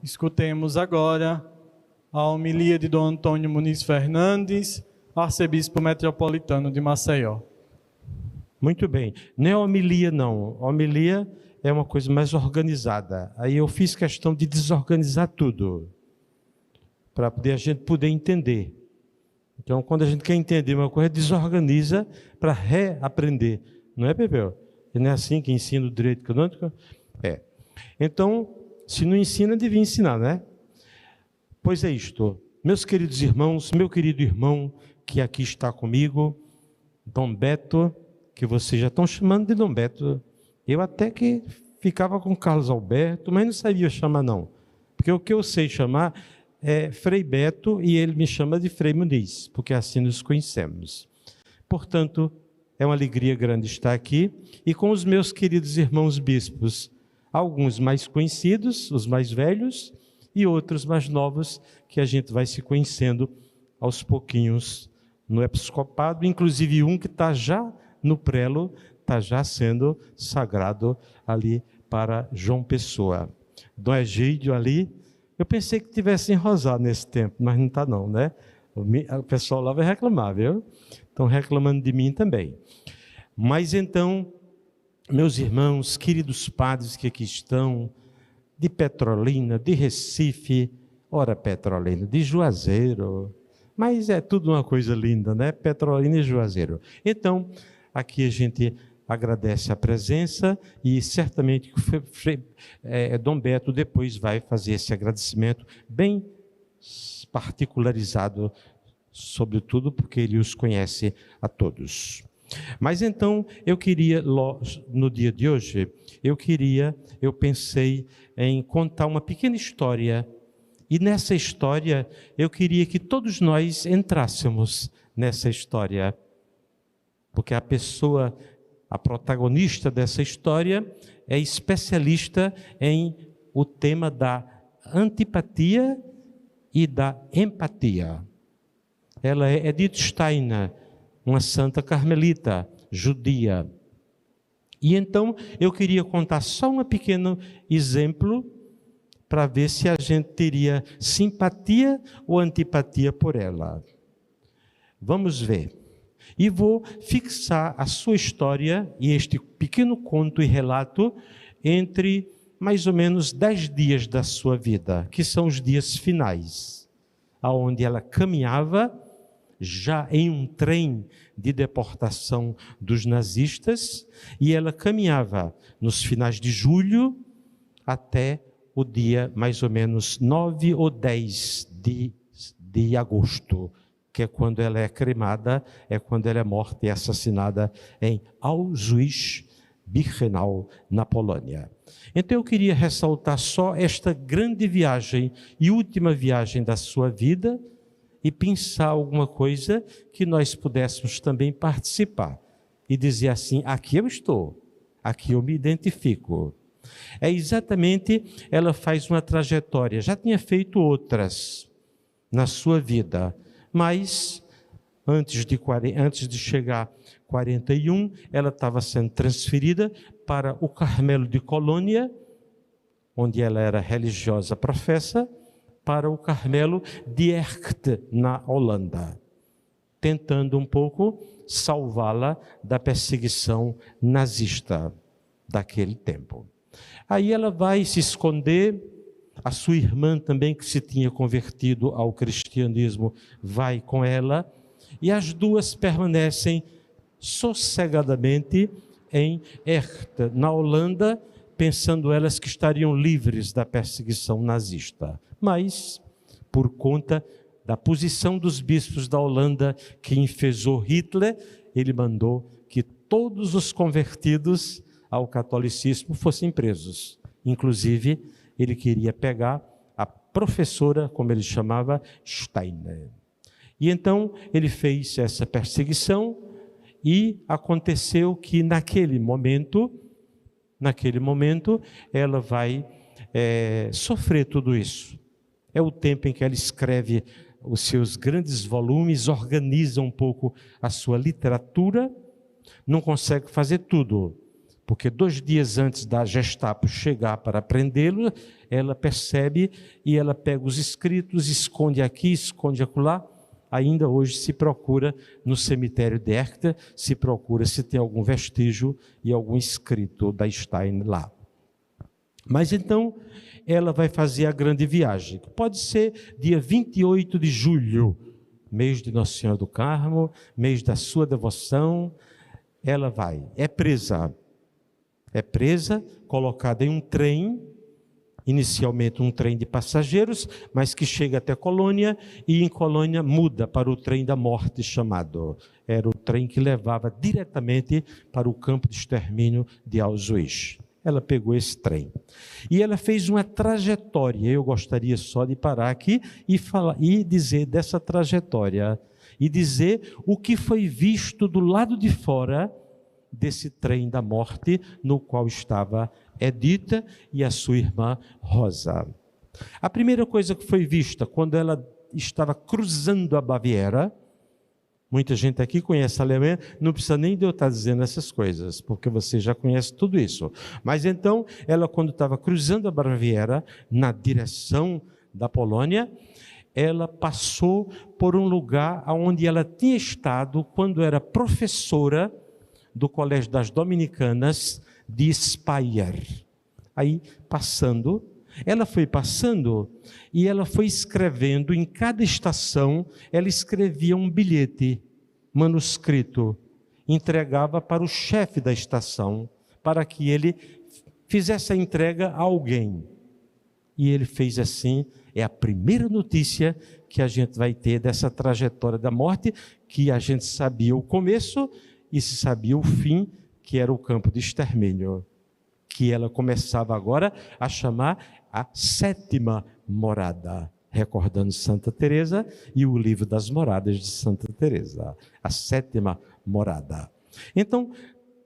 Escutemos agora a homilia de Dom Antônio Muniz Fernandes, arcebispo metropolitano de Maceió. Muito bem. Não é homilia, não. Homilia é uma coisa mais organizada. Aí eu fiz questão de desorganizar tudo, para a gente poder entender. Então, quando a gente quer entender uma coisa, desorganiza para reaprender. Não é, Pepeu? Não é assim que ensina o direito canônico? É. Então, se não ensina, devia ensinar, né? Pois é isto. Meus queridos irmãos, meu querido irmão que aqui está comigo, Dom Beto, que vocês já estão chamando de Dom Beto. Eu até que ficava com Carlos Alberto, mas não sabia chamar não. Porque o que eu sei chamar é Frei Beto e ele me chama de Frei Muniz, porque assim nos conhecemos. Portanto, é uma alegria grande estar aqui e com os meus queridos irmãos bispos, alguns mais conhecidos, os mais velhos, e outros mais novos, que a gente vai se conhecendo aos pouquinhos no episcopado, inclusive um que está já no prelo, está já sendo sagrado ali para João Pessoa. Dom Egídio ali, eu pensei que tivesse enrosado nesse tempo, mas não está não, né? O pessoal lá vai reclamar, viu? Estão reclamando de mim também. Mas então, meus irmãos, queridos padres que aqui estão, de Petrolina, de Recife, ora Petrolina, de Juazeiro, mas é tudo uma coisa linda, né? Petrolina e Juazeiro. Então, aqui a gente agradece a presença e certamente Dom Beto depois vai fazer esse agradecimento bem particularizado, sobretudo porque ele os conhece a todos. Mas então, eu queria, no dia de hoje, eu pensei em contar uma pequena história, e nessa história, eu queria que todos nós entrássemos nessa história, porque a protagonista dessa história é especialista em o tema da antipatia e da empatia. Ela é Edith Steiner, uma santa carmelita judia. E então eu queria contar só um pequeno exemplo para ver se a gente teria simpatia ou antipatia por ela. Vamos ver. E vou fixar a sua história e este pequeno conto e relato entre mais ou menos 10 dias da sua vida, que são os dias finais, aonde ela caminhava já em um trem de deportação dos nazistas, e ela caminhava nos finais de julho até o dia mais ou menos 9 ou 10 de agosto, que é quando ela é cremada, é quando ela é morta e assassinada em Auschwitz-Birkenau, na Polônia. Então eu queria ressaltar só esta grande viagem e última viagem da sua vida, e pensar alguma coisa que nós pudéssemos também participar. E dizer assim, aqui eu estou, aqui eu me identifico. É exatamente, ela faz uma trajetória, já tinha feito outras na sua vida, mas antes de chegar a 41, ela estava sendo transferida para o Carmelo de Colônia, onde ela era religiosa professa, para o Carmelo de Erkt, na Holanda, tentando um pouco salvá-la da perseguição nazista daquele tempo. Aí ela vai se esconder, a sua irmã também, que se tinha convertido ao cristianismo, vai com ela, e as duas permanecem sossegadamente em Erkt, na Holanda, pensando elas que estariam livres da perseguição nazista. Mas, por conta da posição dos bispos da Holanda, que enfezou Hitler, ele mandou que todos os convertidos ao catolicismo fossem presos. Inclusive, ele queria pegar a professora, como ele chamava, Steiner. E então, ele fez essa perseguição e aconteceu que naquele momento, ela vai sofrer tudo isso. É o tempo em que ela escreve os seus grandes volumes, organiza um pouco a sua literatura, não consegue fazer tudo, porque 2 dias antes da Gestapo chegar para prendê-lo, ela percebe e ela pega os escritos, esconde aqui, esconde acolá. Ainda hoje se procura no cemitério de Erchta, se procura se tem algum vestígio e algum escrito da Stein lá. Mas então ela vai fazer a grande viagem, que pode ser dia 28 de julho, mês de Nossa Senhora do Carmo, mês da sua devoção. Ela vai, é presa, colocada em um trem, inicialmente um trem de passageiros, mas que chega até Colônia, e em Colônia muda para o trem da morte chamado. Era o trem que levava diretamente para o campo de extermínio de Auschwitz. Ela pegou esse trem. E ela fez uma trajetória. Eu gostaria só de parar aqui e dizer dessa trajetória. E dizer o que foi visto do lado de fora desse trem da morte, no qual estava Edith e a sua irmã Rosa. A primeira coisa que foi vista, quando ela estava cruzando a Baviera, muita gente aqui conhece a Alemanha, não precisa nem de eu estar dizendo essas coisas, porque você já conhece tudo isso. Mas então, ela quando estava cruzando a Baviera, na direção da Polônia, ela passou por um lugar onde ela tinha estado quando era professora do Colégio das Dominicanas de Speyer. Aí, ela foi passando e ela foi escrevendo, em cada estação, ela escrevia um bilhete manuscrito, entregava para o chefe da estação, para que ele fizesse a entrega a alguém. E ele fez assim. É a primeira notícia que a gente vai ter dessa trajetória da morte, que a gente sabia o começo e se sabia o fim, que era o campo de extermínio, que ela começava agora a chamar a 7ª morada, recordando Santa Teresa e o livro das moradas de Santa Teresa, a 7ª morada. Então,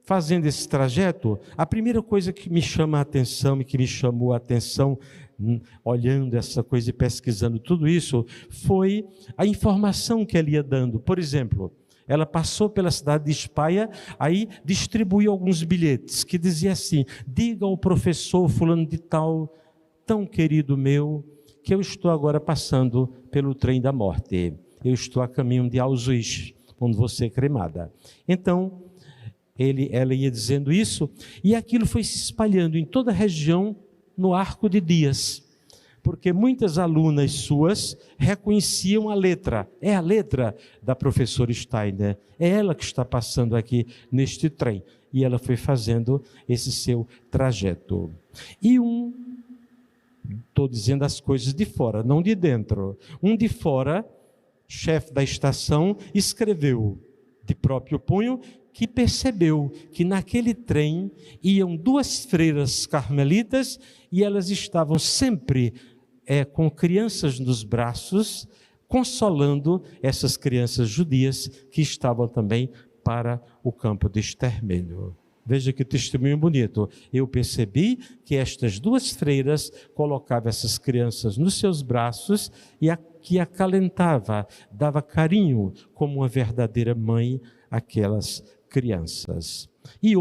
fazendo esse trajeto, a primeira coisa que me chama a atenção e que me chamou a atenção, olhando essa coisa e pesquisando tudo isso, foi a informação que ela ia dando. Por exemplo, ela passou pela cidade de Speyer, aí distribuiu alguns bilhetes que dizia assim: diga ao professor fulano de tal, tão querido meu, que eu estou agora passando pelo trem da morte. Eu estou a caminho de Auschwitz, onde vou ser cremada. Então, ela ia dizendo isso, e aquilo foi se espalhando em toda a região no arco de dias. Porque muitas alunas suas reconheciam a letra. É a letra da professora Steiner. É ela que está passando aqui neste trem. E ela foi fazendo esse seu trajeto. E estou dizendo as coisas de fora, não de dentro. Um de fora, chefe da estação, escreveu de próprio punho que percebeu que naquele trem iam 2 freiras carmelitas e elas estavam sempre com crianças nos braços, consolando essas crianças judias que estavam também para o campo de extermínio. Veja que testemunho bonito. Eu percebi que estas 2 freiras colocavam essas crianças nos seus braços e que acalentava, dava carinho como uma verdadeira mãe àquelas crianças. E em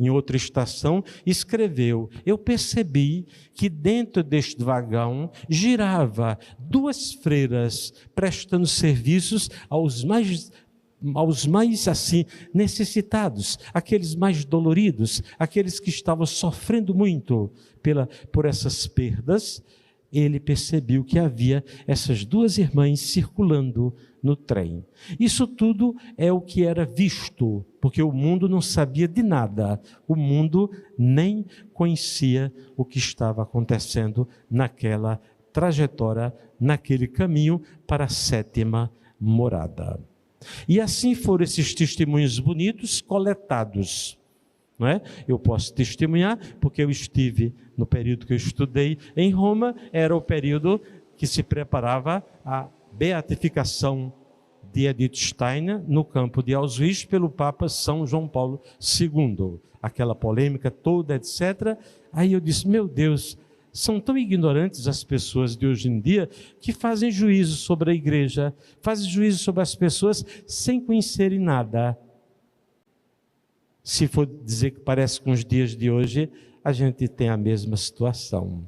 outra estação, escreveu: eu percebi que dentro deste vagão girava 2 freiras prestando serviços aos mais assim necessitados, aqueles mais doloridos, aqueles que estavam sofrendo muito por essas perdas. Ele percebeu que havia essas 2 irmãs circulando no trem. Isso tudo é o que era visto, porque o mundo não sabia de nada, o mundo nem conhecia o que estava acontecendo naquela trajetória, naquele caminho para a 7ª morada. E assim foram esses testemunhos bonitos coletados. Não é? Eu posso testemunhar, porque eu estive no período que eu estudei em Roma, era o período que se preparava a beatificação de Edith Steiner no campo de Auschwitz pelo Papa São João Paulo II. Aquela polêmica toda, etc. Aí eu disse: meu Deus, são tão ignorantes as pessoas de hoje em dia que fazem juízo sobre a igreja, fazem juízo sobre as pessoas sem conhecerem nada. Se for dizer que parece com os dias de hoje, a gente tem a mesma situação.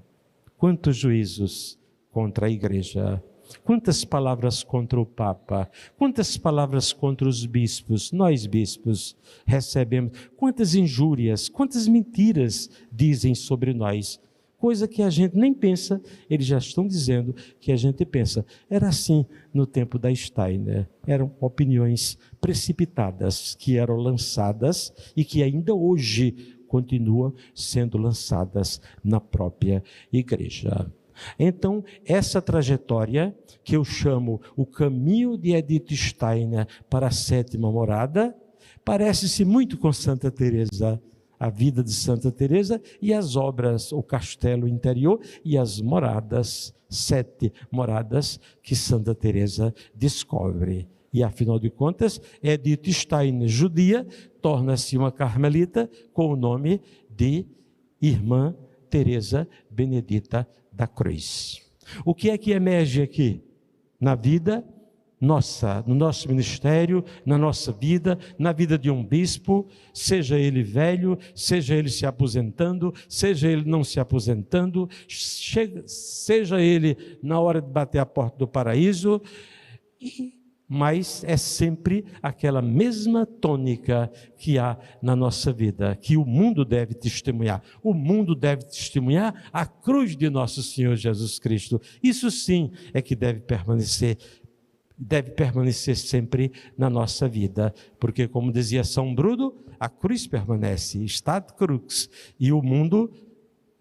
Quantos juízos contra a igreja, quantas palavras contra o Papa, quantas palavras contra os bispos, nós bispos recebemos, quantas injúrias, quantas mentiras dizem sobre nós, coisa que a gente nem pensa, eles já estão dizendo que a gente pensa. Era assim no tempo da Steiner, eram opiniões precipitadas que eram lançadas e que ainda hoje continuam sendo lançadas na própria igreja. Então, essa trajetória, que eu chamo o caminho de Edith Steiner para a sétima morada, parece-se muito com Santa Teresa, a vida de Santa Teresa e as obras, o castelo interior e as moradas, 7 moradas que Santa Teresa descobre. E, afinal de contas, Edith Steiner, judia, torna-se uma carmelita com o nome de Irmã Teresa Benedita da Cruz. O que é que emerge aqui? Na vida nossa, no nosso ministério, na nossa vida, na vida de um bispo, seja ele velho, seja ele se aposentando, seja ele não se aposentando, seja ele na hora de bater a porta do paraíso, mas é sempre aquela mesma tônica que há na nossa vida, que o mundo deve testemunhar. O mundo deve testemunhar a cruz de nosso Senhor Jesus Cristo. Isso sim é que deve permanecer sempre na nossa vida, porque, como dizia São Bruno, a cruz permanece, stat crux, e o mundo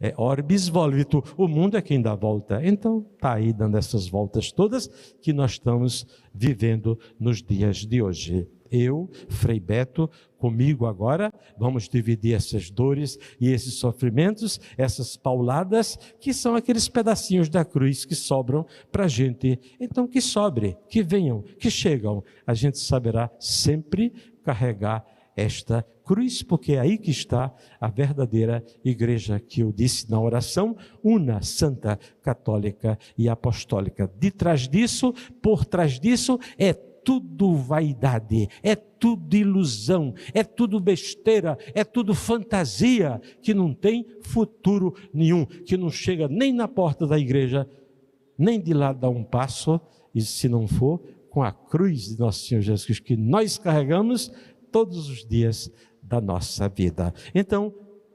é orbis volvitur, o mundo é quem dá volta. Então, está aí dando essas voltas todas que nós estamos vivendo nos dias de hoje. Eu, Frei Beto, comigo agora, vamos dividir essas dores e esses sofrimentos, essas pauladas, que são aqueles pedacinhos da cruz que sobram para a gente. Então, que sobre, que venham, que chegam. A gente saberá sempre carregar esta cruz, porque é aí que está a verdadeira igreja que eu disse na oração, una, santa, católica e apostólica. De trás disso, por trás disso, é tudo vaidade, é tudo ilusão, é tudo besteira, é tudo fantasia, que não tem futuro nenhum, que não chega nem na porta da igreja, nem de lá dá um passo, e se não for, com a cruz de nosso Senhor Jesus Cristo, que nós carregamos todos os dias da nossa vida. Então,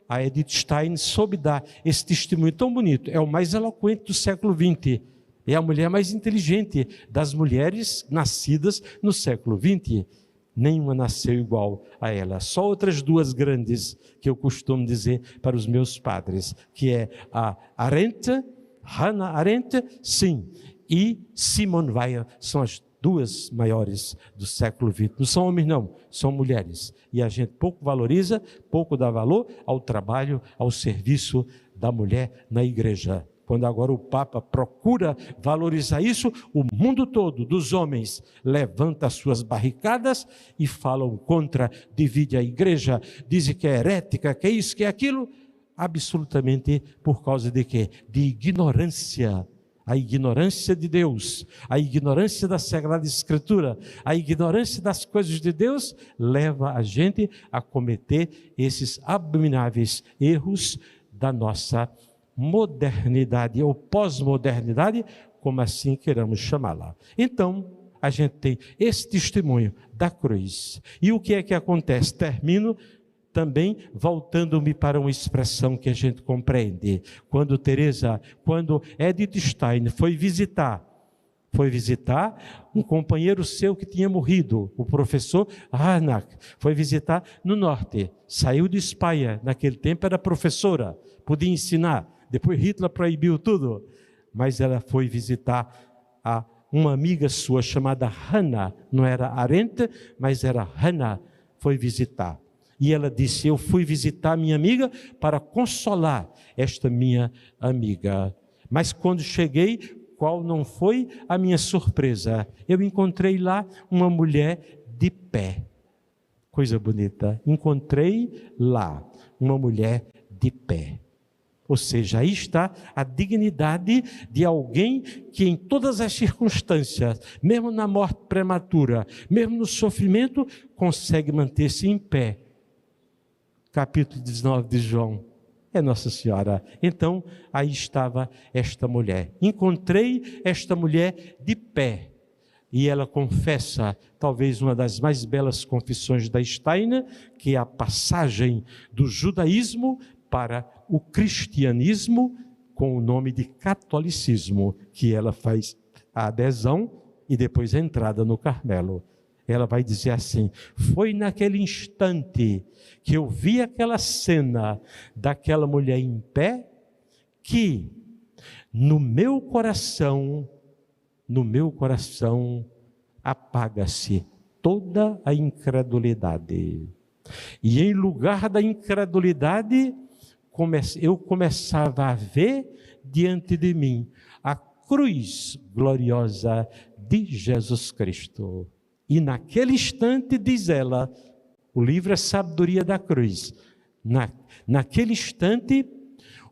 a Edith Steiner soube dar esse testemunho tão bonito, é o mais eloquente do século XX, é a mulher mais inteligente das mulheres nascidas no século XX. Nenhuma nasceu igual a ela, só outras duas grandes que eu costumo dizer para os meus padres, que é a Hannah Arendt, sim, e Simone Weil, são as duas maiores do século XX. Não são homens não, são mulheres. E a gente pouco valoriza, pouco dá valor ao trabalho, ao serviço da mulher na igreja. Quando agora o Papa procura valorizar isso, o mundo todo dos homens levanta as suas barricadas e falam contra, divide a igreja, dizem que é herética, que é isso, que é aquilo, absolutamente por causa de quê? De ignorância. A ignorância de Deus, a ignorância da Sagrada Escritura, a ignorância das coisas de Deus leva a gente a cometer esses abomináveis erros da nossa modernidade ou pós-modernidade, como assim queiramos chamá-la. Então, a gente tem esse testemunho da cruz. E o que é que acontece? Termino também voltando-me para uma expressão que a gente compreende. Quando Edith Steiner foi visitar um companheiro seu que tinha morrido, o professor Harnack, foi visitar no norte, saiu de Espanha, naquele tempo era professora, podia ensinar, depois Hitler proibiu tudo, mas ela foi visitar uma amiga sua chamada Hannah, não era Arendt, mas era Hannah, foi visitar. E ela disse, eu fui visitar minha amiga para consolar esta minha amiga. Mas quando cheguei, qual não foi a minha surpresa? Eu encontrei lá uma mulher de pé. Coisa bonita. Encontrei lá uma mulher de pé. Ou seja, aí está a dignidade de alguém que em todas as circunstâncias, mesmo na morte prematura, mesmo no sofrimento, consegue manter-se em pé. Capítulo 19 de João. É Nossa Senhora. Então, aí estava esta mulher. Encontrei esta mulher de pé. E ela confessa, talvez uma das mais belas confissões da Steiner, que é a passagem do judaísmo para o cristianismo, com o nome de catolicismo, que ela faz a adesão e depois a entrada no Carmelo. Ela vai dizer assim: foi naquele instante que eu vi aquela cena daquela mulher em pé, que no meu coração apaga-se toda a incredulidade. E em lugar da incredulidade, eu começava a ver diante de mim a cruz gloriosa de Jesus Cristo. E naquele instante, diz ela, o livro é Sabedoria da Cruz, naquele instante,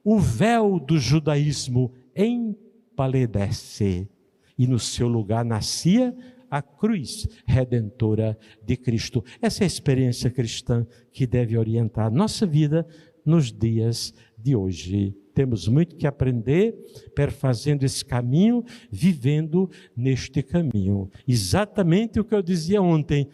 o véu do judaísmo empalidece, e no seu lugar nascia a cruz redentora de Cristo. Essa é a experiência cristã que deve orientar a nossa vida nos dias de hoje. Temos muito que aprender, perfazendo esse caminho, vivendo neste caminho. Exatamente o que eu dizia ontem,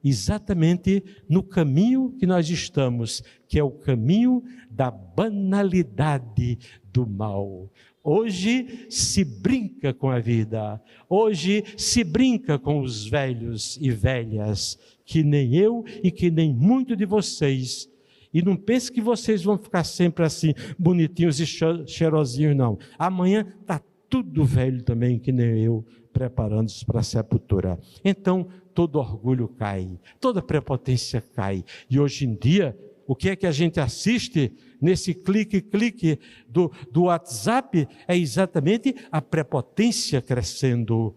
exatamente no caminho que nós estamos, que é o caminho da banalidade do mal. Hoje se brinca com a vida, hoje se brinca com os velhos e velhas, que nem eu e que nem muito de vocês. E não pense que vocês vão ficar sempre assim, bonitinhos e cheirosinhos, não. Amanhã está tudo velho também, que nem eu, preparando-se para a sepultura. Então, todo orgulho cai, toda prepotência cai. E hoje em dia, o que é que a gente assiste nesse clique do WhatsApp? É exatamente a prepotência crescendo,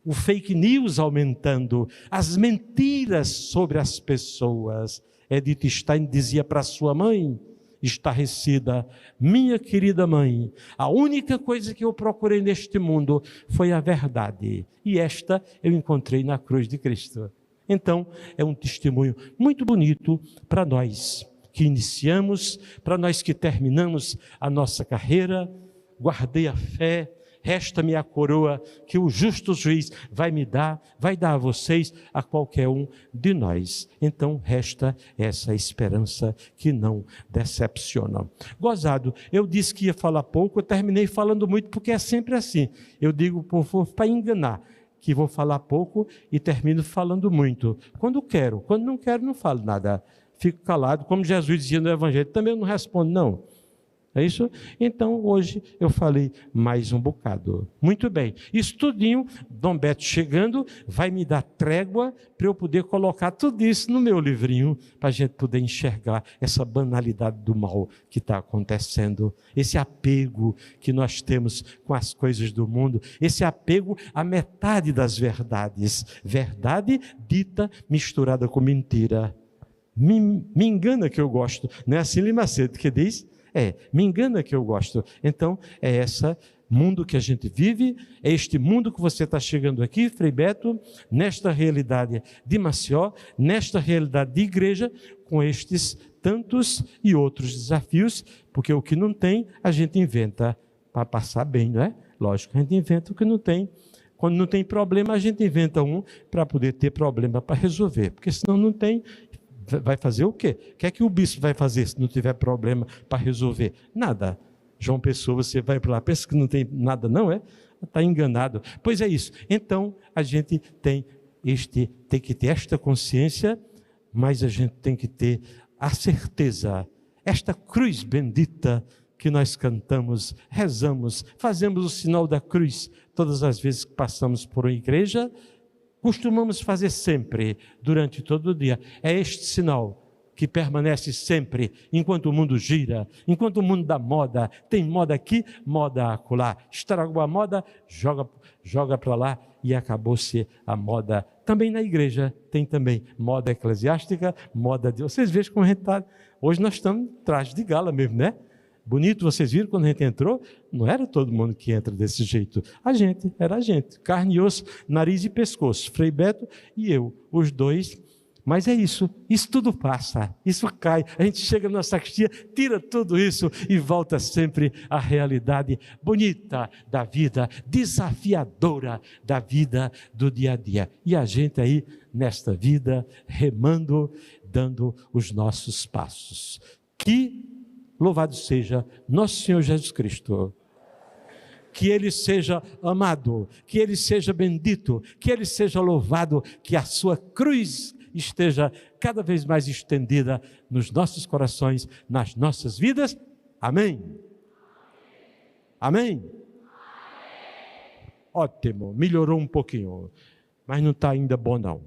o fake news aumentando, as mentiras sobre as pessoas. Edith Stein dizia para sua mãe, estarrecida: minha querida mãe, a única coisa que eu procurei neste mundo foi a verdade, e esta eu encontrei na cruz de Cristo. Então, é um testemunho muito bonito para nós que iniciamos, para nós que terminamos a nossa carreira. Guardei a fé, resta-me a coroa que o justo juiz vai me dar, vai dar a vocês, a qualquer um de nós. Então resta essa esperança que não decepciona. Gozado, eu disse que ia falar pouco, eu terminei falando muito, porque é sempre assim. Eu digo para enganar, que vou falar pouco e termino falando muito. Quando quero, quando não quero, não falo nada. Fico calado, como Jesus dizia no Evangelho, também eu não respondo, não. É isso? Então, hoje eu falei mais um bocado. Muito bem. Isso tudinho, Dom Beto chegando, vai me dar trégua para eu poder colocar tudo isso no meu livrinho, para a gente poder enxergar essa banalidade do mal que está acontecendo, esse apego que nós temos com as coisas do mundo, esse apego à metade das verdades. Verdade dita misturada com mentira. Me engana que eu gosto. Não é assim, Lima Macedo, que diz? Me engana que eu gosto. Então, é esse mundo que a gente vive, é este mundo que você está chegando aqui, Frei Beto, nesta realidade de Maceió, nesta realidade de igreja, com estes tantos e outros desafios, porque o que não tem, a gente inventa para passar bem, não é? Lógico, a gente inventa o que não tem. Quando não tem problema, a gente inventa um para poder ter problema para resolver, porque senão não tem. Vai fazer o quê? O que é que o bispo vai fazer se não tiver problema para resolver? Nada. João Pessoa, você vai para lá, pensa que não tem nada, não é? Está enganado. Pois é isso. Então, a gente tem que ter esta consciência, mas a gente tem que ter a certeza, esta cruz bendita que nós cantamos, rezamos, fazemos o sinal da cruz todas as vezes que passamos por uma igreja. Costumamos fazer sempre, durante todo o dia. É este sinal que permanece sempre, enquanto o mundo gira, enquanto o mundo da moda, tem moda aqui, moda acolá. Estragou a moda, joga para lá e acabou-se a moda. Também na igreja tem também moda eclesiástica, moda de... Vocês vejam como a gente está... Hoje nós estamos em traje de gala mesmo, né? Bonito, vocês viram quando a gente entrou? Não era todo mundo que entra desse jeito. Era a gente. Carne e osso, nariz e pescoço. Frei Beto e eu, os dois Mas é isso tudo passa, isso cai, a gente chega na sacristia, tira tudo isso e volta sempre à realidade bonita da vida, desafiadora da vida do dia a dia. E a gente aí, nesta vida, remando, dando os nossos passos. Que louvado seja nosso Senhor Jesus Cristo. Que Ele seja amado, que Ele seja bendito, que Ele seja louvado, que a sua cruz esteja cada vez mais estendida nos nossos corações, nas nossas vidas. Amém? Amém? Ótimo, melhorou um pouquinho, mas não está ainda bom não.